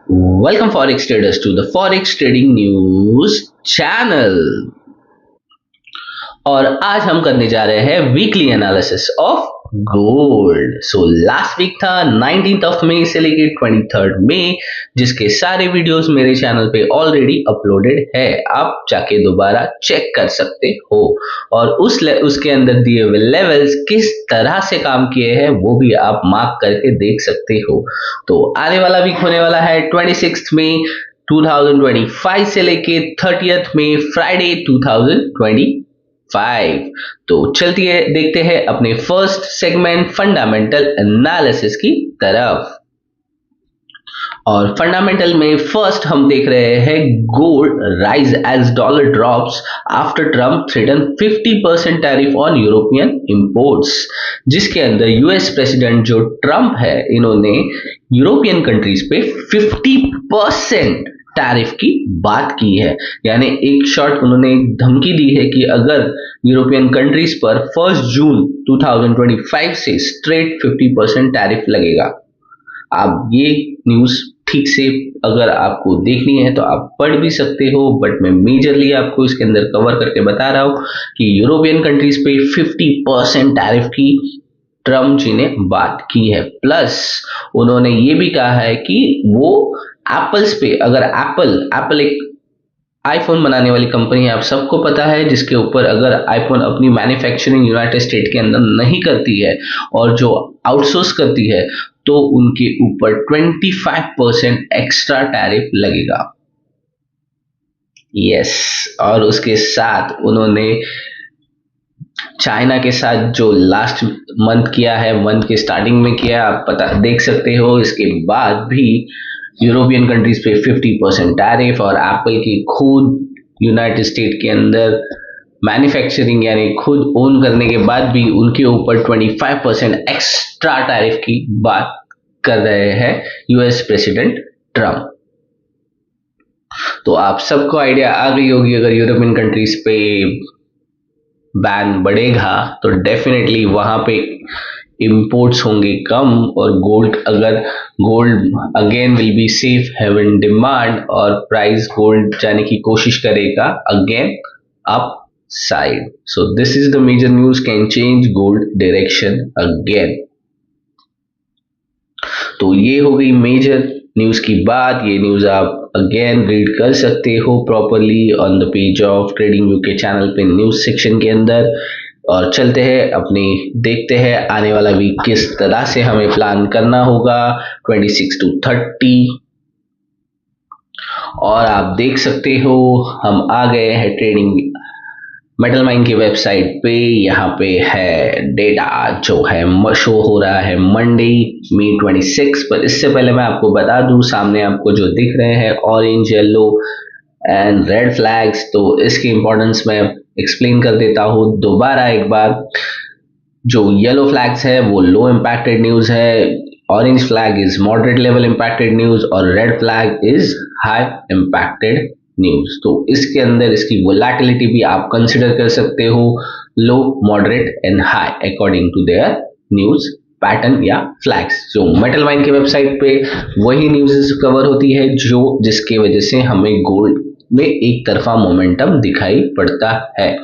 Welcome Forex traders to the Forex Trading News channel। और आज हम करने जा रहे हैं weekly analysis of gold. So last week था 19th ऑफ मई से लेके 23rd मई, जिसके सारे वीडियोस मेरे चैनल पे ऑलरेडी अपलोडेड है, आप जाके दोबारा चेक कर सकते हो। और उसके अंदर दिए हुए लेवल्स किस तरह से काम किए हैं वो भी आप मार्क करके देख सकते हो। तो आने वाला वीक होने वाला है 26 मई 2025 से लेके 30th मई फ्राइडे 2025। तो चलती है देखते हैं अपने फर्स्ट सेगमेंट फंडामेंटल एनालिसिस की तरफ। और फंडामेंटल में फर्स्ट हम देख रहे हैं gold rise as dollar drops after Trump threaten 50% tariff on European imports, जिसके अंदर यूएस प्रेसिडेंट जो ट्रम्प है इन्होंने यूरोपियन कंट्रीज पे 50% टैरिफ की बात की है। यानी एक शॉर्ट उन्होंने एक धमकी दी है कि अगर यूरोपियन कंट्रीज पर 1 जून 2025 से स्ट्रेट 50% टैरिफ लगेगा। आप ये न्यूज ठीक से अगर आपको देखनी है तो आप पढ़ भी सकते हो, बट मैं मेजरली आपको इसके अंदर कवर करके बता रहा हूं कि यूरोपियन कंट्रीज पे 50% टैरिफ की ट्रम्प जी ने बात की है। प्लस उन्होंने ये भी कहा है कि वो एप्पल्स पे, अगर एप्पल एक आईफोन बनाने वाली कंपनी है, आप सबको पता है, जिसके ऊपर अगर आईफोन अपनी मैन्युफैक्चरिंग यूनाइटेड स्टेट के अंदर नहीं करती है और जो आउटसोर्स करती है तो उनके ऊपर 25% एक्स्ट्रा टैरिफ लगेगा। यस, और उसके साथ उन्होंने चाइना के साथ जो लास्ट मंथ किया है, मंथ के स्टार्टिंग में किया, आप पता देख सकते हो। इसके बाद भी यूरोपियन कंट्रीज पे 50% टैरिफ, और एप्पल की खुद यूनाइटेड स्टेट के अंदर मैन्युफैक्चरिंग यानी खुद ओन करने के बाद भी उनके ऊपर 25% एक्स्ट्रा टैरिफ की बात कर रहे हैं यूएस प्रेसिडेंट ट्रम्प। तो आप सबको आइडिया आ गई होगी, अगर यूरोपियन कंट्रीज पे बैन बढ़ेगा तो डेफिनेटली वहां पे इंपोर्ट्स होंगे कम, और gold again will be safe haven demand, और प्राइस गोल्ड जाने की कोशिश करेगा again upside. So this is the major news can change gold direction again. तो ये हो गई मेजर न्यूज की बात। ये न्यूज आप अगेन रीड कर सकते हो properly on the page of trading UK channel पे न्यूज सेक्शन के अंदर। और चलते हैं अपनी, देखते हैं आने वाला वीक किस तरह से हमें प्लान करना होगा 26 to 30। और आप देख सकते हो हम आ गए हैं ट्रेडिंग मेटल माइन की वेबसाइट पे। यहाँ पे है डेटा जो है शो हो रहा है मंडे मई 26 पर। इससे पहले मैं आपको बता दूं, सामने आपको जो दिख रहे हैं orange, yellow and red flags, तो इसकी इंपॉर्टेंस मैं एक्सप्लेन कर देता हूँ दोबारा एक बार। जो येलो फ्लैग्स है वो लो इम्पैक्टेड न्यूज है, orange flag is moderate level impacted news, और red flag is high impacted news. तो इसके अंदर इसकी वोलेटिलिटी भी आप कंसिडर कर सकते हो, low, moderate and high according to their news pattern या फ्लैग्स। जो मेटल माइन की वेबसाइट पे वही न्यूज़ कवर होती है जो जिसके वजह से हमें गोल्ड में एक तरफा मोमेंटम दिखाई पड़ता है।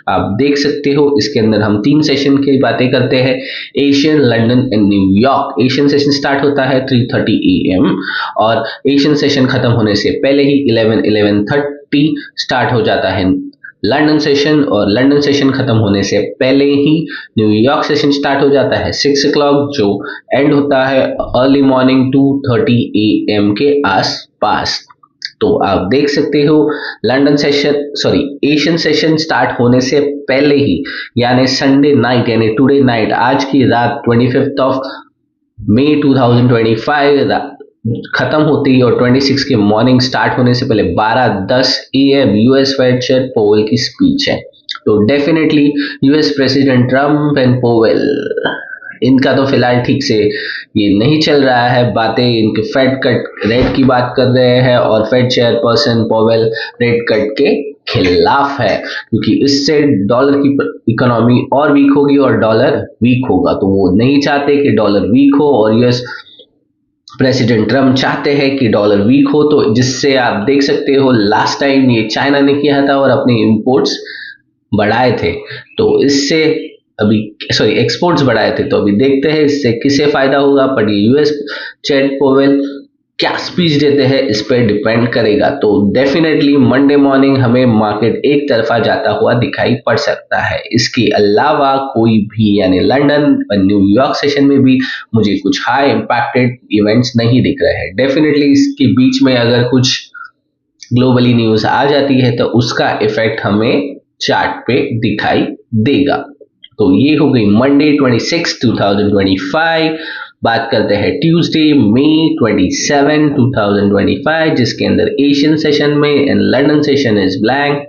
आप देख सकते हो इसके अंदर हम 3 सेशन की बातें करते हैं, Asian, London and New York. Asian session start होता है 3:30 AM, और एशियन सेशन खत्म होने से पहले ही 11:30 स्टार्ट हो जाता है लंदन सेशन, और लंदन सेशन खत्म होने से पहले ही न्यूयॉर्क सेशन स्टार्ट हो जाता है 6 o'clock, जो एंड होता है अर्ली मॉर्निंग 2:30 AM के आसपास। तो आप देख सकते हो London session, sorry, Asian session start होने से पहले ही, यानी संडे नाइट, यानी टुडे नाइट, आज की रात 25 ऑफ मई 2025 खत्म होती है, और 26 के मॉर्निंग स्टार्ट होने से पहले 12:10 AM US Fed chair Powell की स्पीच है। तो definitely US president Trump and Powell, इनका तो फिलहाल ठीक से ये नहीं चल रहा है बातें। इनके फेड कट रेट की बात कर रहे हैं, और Fed chairperson Powell rate cut के खिलाफ है, क्योंकि इससे डॉलर की इकोनॉमी और वीक होगी और डॉलर वीक होगा। तो वो नहीं चाहते कि डॉलर वीक हो और यूएस प्रेसिडेंट ट्रम्प चाहते हैं कि डॉलर वीक हो, तो जिससे आप देख सकते हो लास्ट टाइम ये चाइना ने किया था और अपने इंपोर्ट्स बढ़ाए थे, तो इससे अभी सॉरी एक्सपोर्ट्स बढ़ाए थे, तो अभी देखते हैं इससे किसे फायदा होगा। पर ये यूएस चेट पोवेल क्या स्पीच देते हैं इस पर डिपेंड करेगा। तो डेफिनेटली मंडे मॉर्निंग हमें मार्केट एक तरफा जाता हुआ दिखाई पड़ सकता है। इसके अलावा कोई भी यानी लंदन और न्यूयॉर्क सेशन में भी मुझे कुछ हाई इम्पैक्टेड इवेंट्स नहीं दिख रहे हैं। डेफिनेटली इसके बीच में अगर कुछ ग्लोबली न्यूज आ जाती है तो उसका इफेक्ट हमें चार्ट पे दिखाई देगा। तो ये हो गई मंडे 26 2025। बात करते हैं ट्यूसडे मई 27 2025, जिसके अंदर एशियन सेशन में and London session is blank.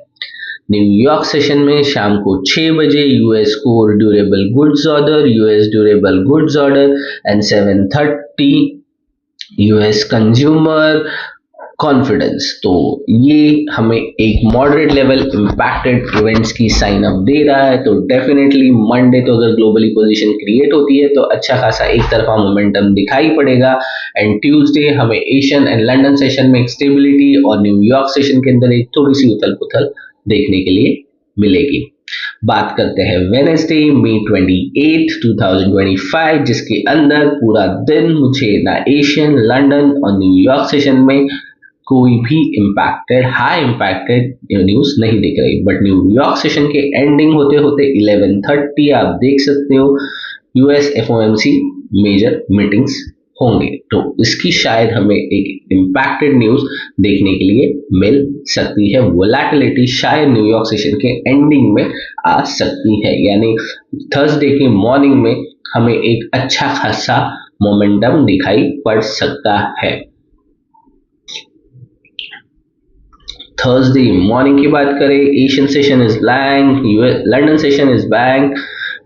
New York session में शाम को 6 बजे US core durable goods order, US durable goods order and 7:30 US consumer confidence. तो ये हमें एक मॉडरेट लेवल इम्पैक्टेड इवेंट्स की साइन अप दे रहा है। तो डेफिनेटली मंडे तो अगर ग्लोबली पोजीशन क्रिएट होती है तो अच्छा खासा एक तरफा मोमेंटम दिखाई पड़ेगा। एंड ट्यूसडे हमें एशियन एंड लंदन सेशन में एक स्टेबिलिटी और न्यूयॉर्क सेशन के अंदर एक थोड़ी सी उथल पुथल देखने के लिए मिलेगी। बात करते हैं वेनेसडे मई 28 2025, जिसके अंदर पूरा दिन मुझे ना एशियन लंदन और न्यूयॉर्क सेशन में कोई भी इम्पैक्टेड हाई इम्पैक्टेड न्यूज नहीं दिख रही। बट न्यूयॉर्क सेशन के एंडिंग होते होते 11:30 आप देख सकते हो यूएस एफओएमसी मेजर मीटिंग्स होंगे, तो इसकी शायद हमें एक इम्पैक्टेड न्यूज देखने के लिए मिल सकती है। वोलेटिलिटी शायद न्यूयॉर्क सेशन के एंडिंग में आ सकती है, यानी थर्सडे के मॉर्निंग में हमें एक अच्छा खासा मोमेंटम दिखाई पड़ सकता है। थर्सडे मॉर्निंग की बात करें, Asian session is blank, London session is blank.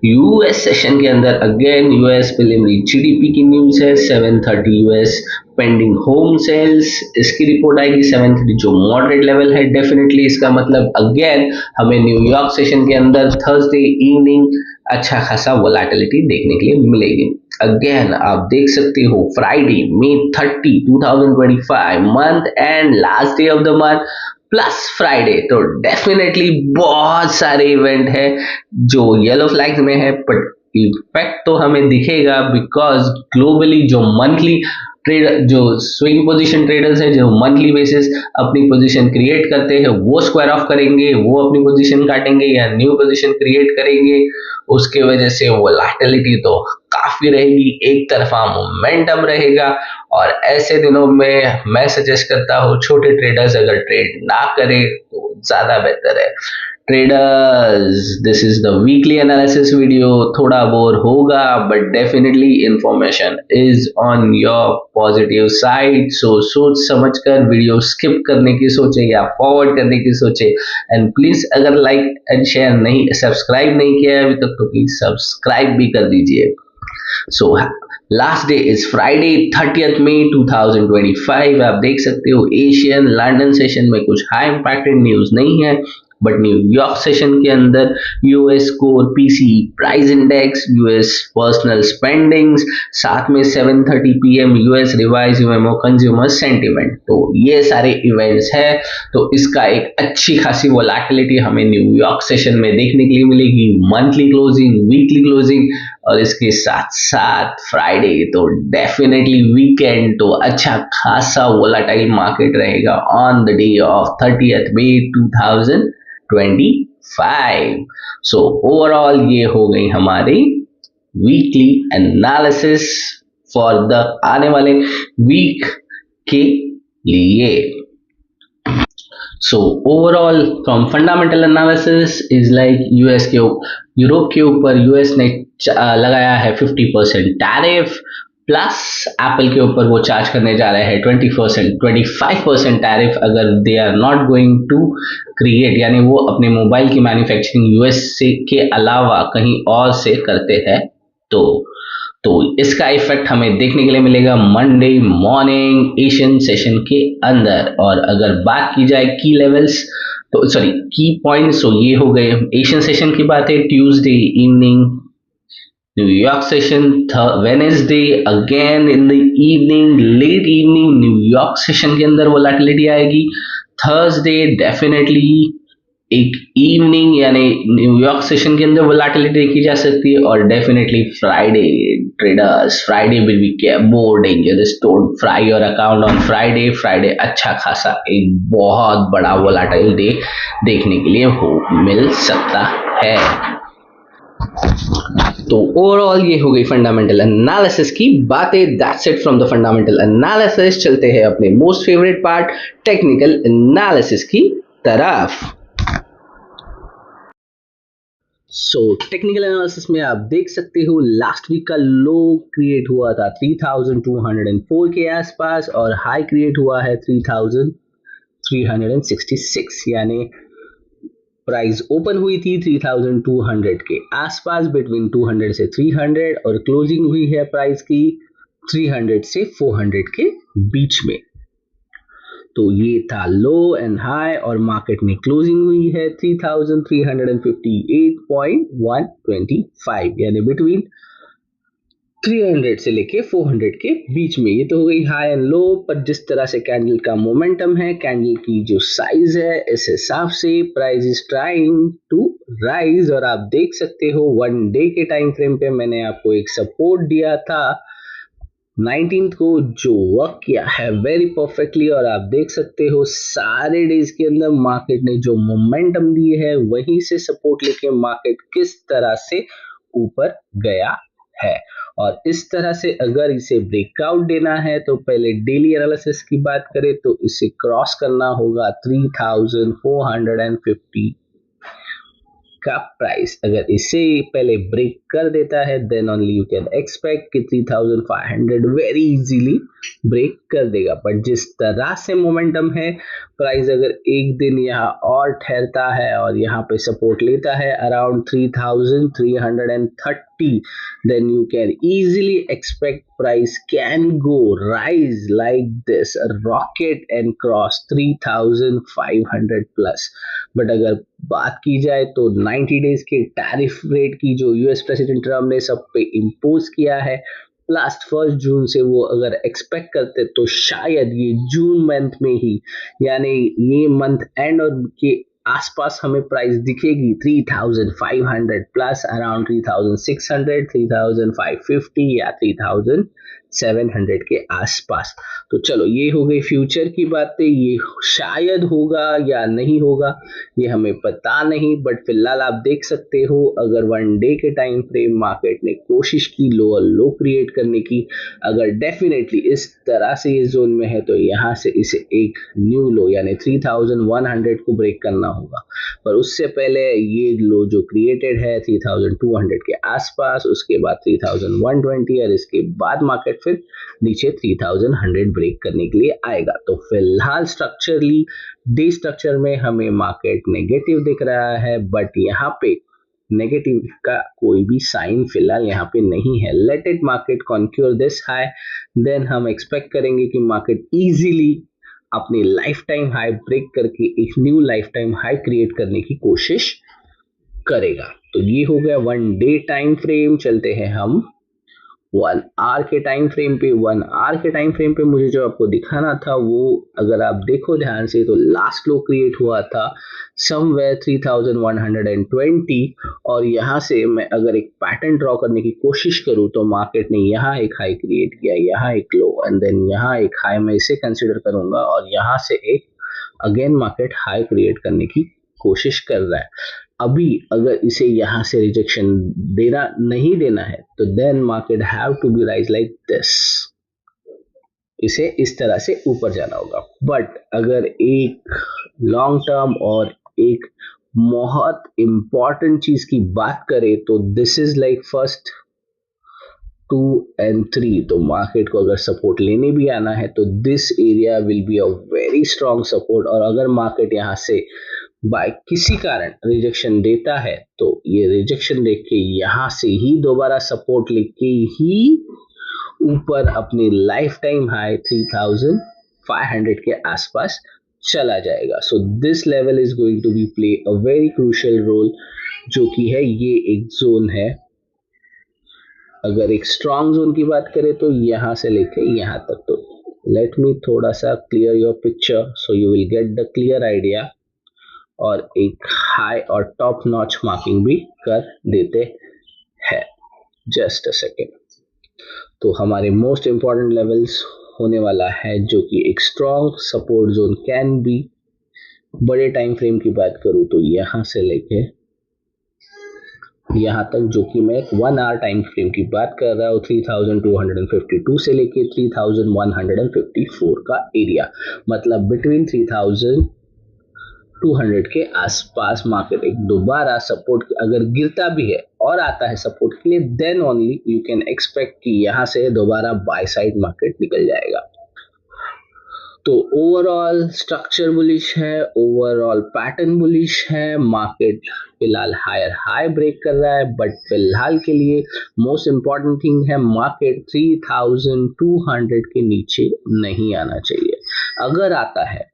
US session के अंदर अगेन यूएस प्रिलिमिनरी जीडीपी की न्यूज है। 7:30 यूएस पेंडिंग होम सेल्स इसकी रिपोर्ट आएगी 7:30, जो मॉडरेट लेवल है। डेफिनेटली इसका मतलब अगेन हमें न्यूयॉर्क सेशन के अंदर थर्सडे इवनिंग अच्छा खासा वोलेटिलिटी देखने के लिए मिलेगी। अगेन आप देख सकते हो Friday May 30 2025 month end last day of the month plus Friday, तो डेफिनेटली बहुत सारे इवेंट है जो येलो फ्लैग्स में है, बट इफेक्ट तो हमें दिखेगा बिकॉज ग्लोबली जो मंथली ट्रेड जो स्विंग पोजीशन ट्रेडर्स हैं जो मंथली बेसिस अपनी पोजीशन क्रिएट करते हैं वो स्क्वायर ऑफ करेंगे, वो अपनी पोजीशन काटेंगे या न्यू पोजीशन क्रिएट करेंगे। उसके वजह से वोलेटिलिटी तो काफी रहेगी, एक तरफा मोमेंटम रहेगा। और ऐसे दिनों में मैं सजेस्ट करता हूँ छोटे ट्रेडर्स अगर ट्रेड ना करें तो ज्यादा बेहतर है। Traders, this is the weekly analysis video. थोड़ा बोर होगा but definitely information is on your positive side, so सोच समझ कर वीडियो स्किप करने की सोचे या फॉरवर्ड करने की सोचे। एंड प्लीज अगर लाइक एंड शेयर नहीं सब्सक्राइब नहीं किया है अभी तक तो प्लीज सब्सक्राइब भी कर दीजिए। So last day is Friday 30 मई 2025। आप देख सकते हो एशियन लंदन सेशन में कुछ हाई इम्पैक्टेड न्यूज नहीं है, बट न्यूयॉर्क सेशन के अंदर US core PCE price index, US personal spendings, साथ में 7:30 PM US revise UMO consumer sentiment, तो ये सारे इवेंट्स है। तो इसका एक अच्छी खासी वोलेटिलिटी हमें न्यूयॉर्क सेशन में देखने के लिए मिलेगी, मंथली क्लोजिंग, वीकली क्लोजिंग और इसके साथ साथ फ्राइडे। तो डेफिनेटली वीकेंड तो अच्छा खासा वोलेटाइल मार्केट रहेगा on the day of 30th May 2025। So overall ये हो गई हमारी वीकली एनालिसिस फॉर द आने वाले वीक के लिए। So overall from fundamental analysis is like Europe के ऊपर यूएस ने लगाया है 50% टैरिफ, प्लस एप्पल के ऊपर वो चार्ज करने जा रहे हैं 25% टैरिफ अगर they are not going to create, यानी वो अपने मोबाइल की मैन्युफैक्चरिंग यूएस से के अलावा कहीं और से करते हैं। तो इसका इफेक्ट हमें देखने के लिए मिलेगा मंडे मॉर्निंग एशियन सेशन के अंदर। और अगर बात की जाए की लेवल्स तो सॉरी की पॉइंट्स, तो ये हो गए एशियन सेशन की बात है। Tuesday evening New York session Wednesday again in the evening, late evening New York session के अंदर वोलेटिलिटी आएगी। थर्सडे डेफिनेटली एक इवनिंग यानी न्यूयॉर्क सेशन के अंदर वोलेटिलिटी देखी जा सकती है। और definitely Friday traders, Friday will be more dangerous, don't fry your account on Friday. Friday अच्छा खासा एक बहुत बड़ा वोलेटाइल डे देखने के लिए हो मिल सकता है। तो ओवरऑल ये हो गई फंडामेंटल एनालिसिस की बातें। That's it from the fundamental analysis. चलते हैं अपने most favourite part technical analysis की तरफ। सो टेक्निकल एनालिसिस में आप देख सकते हो लास्ट वीक का लो क्रिएट हुआ था 3204 के आसपास और हाई क्रिएट हुआ है 3366, यानी प्राइस ओपन हुई थी 3200 के आसपास, बिटवीन 200 से 300, और क्लोजिंग हुई है प्राइस की 300 से 400 के बीच में। तो ये था लो एंड हाई और मार्केट में क्लोजिंग हुई है 3358.125, यानी बिटवीन 300 से लेके 400 के बीच में। ये तो हो गई हाई एंड लो, पर जिस तरह से कैंडल का मोमेंटम है, कैंडल की जो साइज है, इस हिसाब से price is trying to rise. और आप देख सकते हो 1 डे के टाइम फ्रेम पे मैंने आपको एक सपोर्ट दिया था 19th को, जो वर्क किया है वेरी परफेक्टली। और आप देख सकते हो सारे डेज के अंदर मार्केट ने जो मोमेंटम दी है वहीं से सपोर्ट लेके मार्केट किस तरह से ऊपर गया है। और इस तरह से अगर इसे ब्रेकआउट देना है तो पहले डेली एनालिसिस की बात करें तो इसे क्रॉस करना होगा 3450 का प्राइस। अगर इसे पहले ब्रेक कर देता है then only you can expect कि 3500 वेरी इजीली ब्रेक कर देगा। बट जिस तरह से मोमेंटम है, प्राइस अगर एक दिन यहाँ और ठहरता है और यहाँ पे सपोर्ट लेता है around 3330, then you can easily expect price can go rise like this, a rocket and cross 3500 plus। But अगर बात की जाए तो 90 डेज के टैरिफ रेट की जो यूएस प्रेसिडेंट ट्रम्प ने सब पे इम्पोज किया है लास्ट 1 जून से, वो अगर एक्सपेक्ट करते तो शायद ये जून मंथ में ही, यानी ये मंथ एंड और के आसपास हमें प्राइस दिखेगी 3500 प्लस, अराउंड 3600, 3550 या 3700 के आसपास। तो चलो ये हो गई फ्यूचर की बातें, ये शायद होगा या नहीं होगा ये हमें पता नहीं। बट फिलहाल आप देख सकते हो अगर 1 डे के टाइम फ्रेम मार्केट ने कोशिश की लोअर लो क्रिएट करने की, अगर डेफिनेटली इस तरह से ये जोन में है तो यहाँ से इसे एक न्यू लो यानी 3100 को ब्रेक करना होगा। पर उससे पहले ये लो जो क्रिएटेड है 3200 के आसपास, उसके बाद 3120 और इसके बाद मार्केट फिर नीचे 3100 ब्रेक करने के लिए आएगा। तो फिलहाल स्ट्रक्चरली डे स्ट्रक्चर में हमें मार्केट नेगेटिव दिख रहा है, बट यहाँ पे नेगेटिव का कोई भी साइन फिलहाल यहाँ पे नहीं है। Let it market conquer this high, then हम एक्सपेक्ट करेंगे कि मार्केट इजीली अपनी लाइफ टाइम हाई ब्रेक करके एक new lifetime high create करने की कोशिश करेगा। तो ये हो गया 1 डे टाइम फ्रेम। चलते हैं हम 1 आवर के टाइम फ्रेम पे। 1 आवर के टाइम फ्रेम पे मुझे जो आपको दिखाना था वो अगर आप देखो ध्यान से तो लास्ट लो क्रिएट हुआ था समवेयर 3120, और यहाँ से मैं अगर एक पैटर्न ड्रॉ करने की कोशिश करूँ तो मार्केट ने यहाँ एक हाई क्रिएट किया, यहाँ एक लो एंड देन यहाँ एक हाई, मैं इसे कंसिडर करूंगा, और यहाँ से एक अगेन मार्केट हाई क्रिएट करने की कोशिश कर रहा है। अभी अगर इसे यहाँ से रिजेक्शन देना नहीं देना है तो then market have to be rise like this, इसे इस तरह से ऊपर जाना होगा। बट अगर एक लॉन्ग टर्म और एक बहुत इंपॉर्टेंट चीज की बात करें तो this is like first 2 and 3, तो मार्केट को अगर सपोर्ट लेने भी आना है तो this area will be a very strong support. और अगर मार्केट यहाँ से बाय किसी कारण रिजेक्शन देता है तो ये रिजेक्शन देख के यहाँ से ही दोबारा सपोर्ट लेके ही ऊपर अपनी लाइफ टाइम हाई 3500 के आसपास चला जाएगा। So this level is going to be play a very crucial role, जो कि है ये एक जोन है अगर एक स्ट्रॉन्ग जोन की बात करें तो यहाँ से लेके यहाँ तक। तो लेट मी थोड़ा सा clear your picture so you will get the clear idea, और एक हाई और टॉप नॉच मार्किंग भी कर देते हैं। Just a second. तो हमारे मोस्ट इंपॉर्टेंट लेवल्स होने वाला है जो कि एक strong support zone can be. बड़े टाइम फ्रेम की बात करूं तो यहाँ से लेके यहाँ तक, जो कि मैं एक 1 आवर टाइम फ्रेम की बात कर रहा हूँ, 3252 से लेके 3154 का एरिया, मतलब बिटवीन 3200 के आसपास मार्केट एक दोबारा सपोर्ट अगर गिरता भी है और आता है सपोर्ट के लिए, then only you can expect कि यहाँ से दोबारा बाय साइड मार्केट निकल जाएगा। तो ओवरऑल स्ट्रक्चर बुलिश है, ओवरऑल पैटर्न बुलिश है। मार्केट फिलहाल हायर हाई ब्रेक कर रहा है, बट फिलहाल के लिए मोस्ट इंपॉर्टेंट थिंग है मार्केट 3200 के नीचे नहीं आना चाहिए। अगर आता है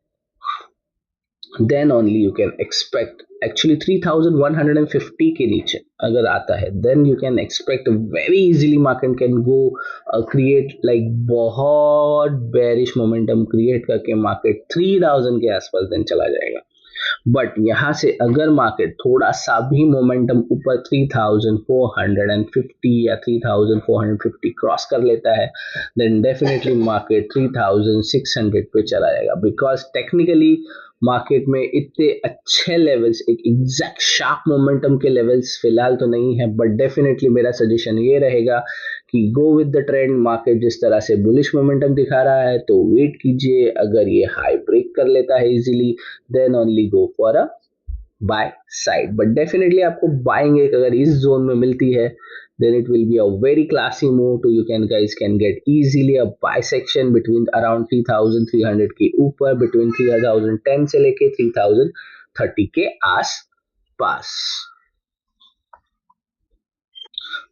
then only you can expect, actually 3150 के नीचे अगर आता है then you can expect very easily market can go create like बहुत bearish momentum create करके मार्केट 3000 के आसपास then चला जाएगा। बट यहाँ से अगर मार्केट थोड़ा सा भी मोमेंटम ऊपर 3450 या 3450 क्रॉस कर लेता है, देन डेफिनेटली मार्केट 3600 पे चला जाएगा। बिकॉज टेक्निकली मार्केट में इतने अच्छे लेवल्स, एक एग्जैक्ट शार्प मोमेंटम के लेवल्स फिलहाल तो नहीं है, बट डेफिनेटली मेरा सजेशन ये रहेगा कि go with the trend. Market जिस तरह से बुलिश मोमेंटम दिखा रहा है तो वेट कीजिए, अगर ये हाई ब्रेक कर लेता है easily then only go for a buy side. But definitely आपको बाइंग एक अगर इस जोन में मिलती है then it will be a very classy move to you guys can get easily a buy section between around 3300 के ऊपर, between 3010 से लेके 3030 के आस पास।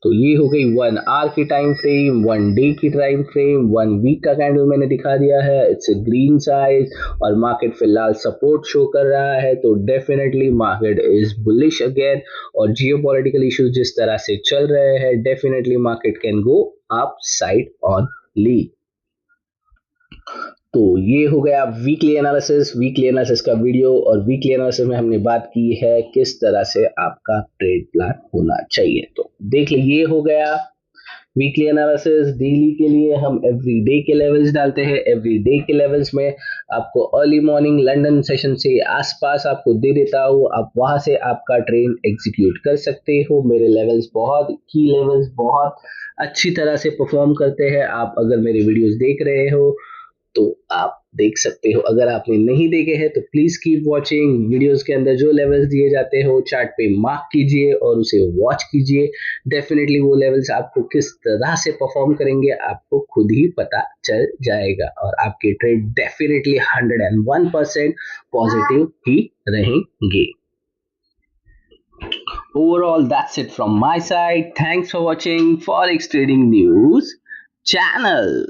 तो ये हो गई 1 आवर की टाइम फ्रेम, 1 डे की टाइम फ्रेम, 1 वीक का कैंडल मैंने दिखा दिया है। इट्स ए ग्रीन साइज और मार्केट फिलहाल सपोर्ट शो कर रहा है, तो definitely market is bullish again. और जियोपॉलिटिकल इश्यूज जिस तरह से चल रहे हैं, definitely market can go upside only. तो ये हो गया वीकली एनालिसिस का वीडियो। और वीकली एनालिसिस में हमने बात की है किस तरह से आपका ट्रेड प्लान होना चाहिए। तो देख लीजिए, ये हो गया वीकली एनालिसिस। डेली के लिए हम एवरी डे के लेवल्स डालते हैं। एवरी डे के लेवल्स में आपको अर्ली मॉर्निंग लंदन सेशन से आसपास आपको दे देता हूँ, आप वहां से आपका ट्रेड एग्जीक्यूट कर सकते हो। मेरे लेवल्स बहुत की लेवल्स बहुत अच्छी तरह से परफॉर्म करते हैं। आप अगर मेरे वीडियोस देख रहे हो तो आप देख सकते हो। अगर आपने नहीं देखे हैं तो प्लीज कीप वॉचिंग। वीडियोस के अंदर जो लेवल्स दिए जाते हो चार्ट पे मार्क कीजिए और उसे वॉच कीजिए। डेफिनेटली वो लेवल्स आपको किस तरह से परफॉर्म करेंगे आपको खुद ही पता चल जाएगा, और आपके ट्रेड डेफिनेटली 101% पॉजिटिव ही रहेंगे। Overall, that's it from my side. Thanks for watching Forex Trading News channel.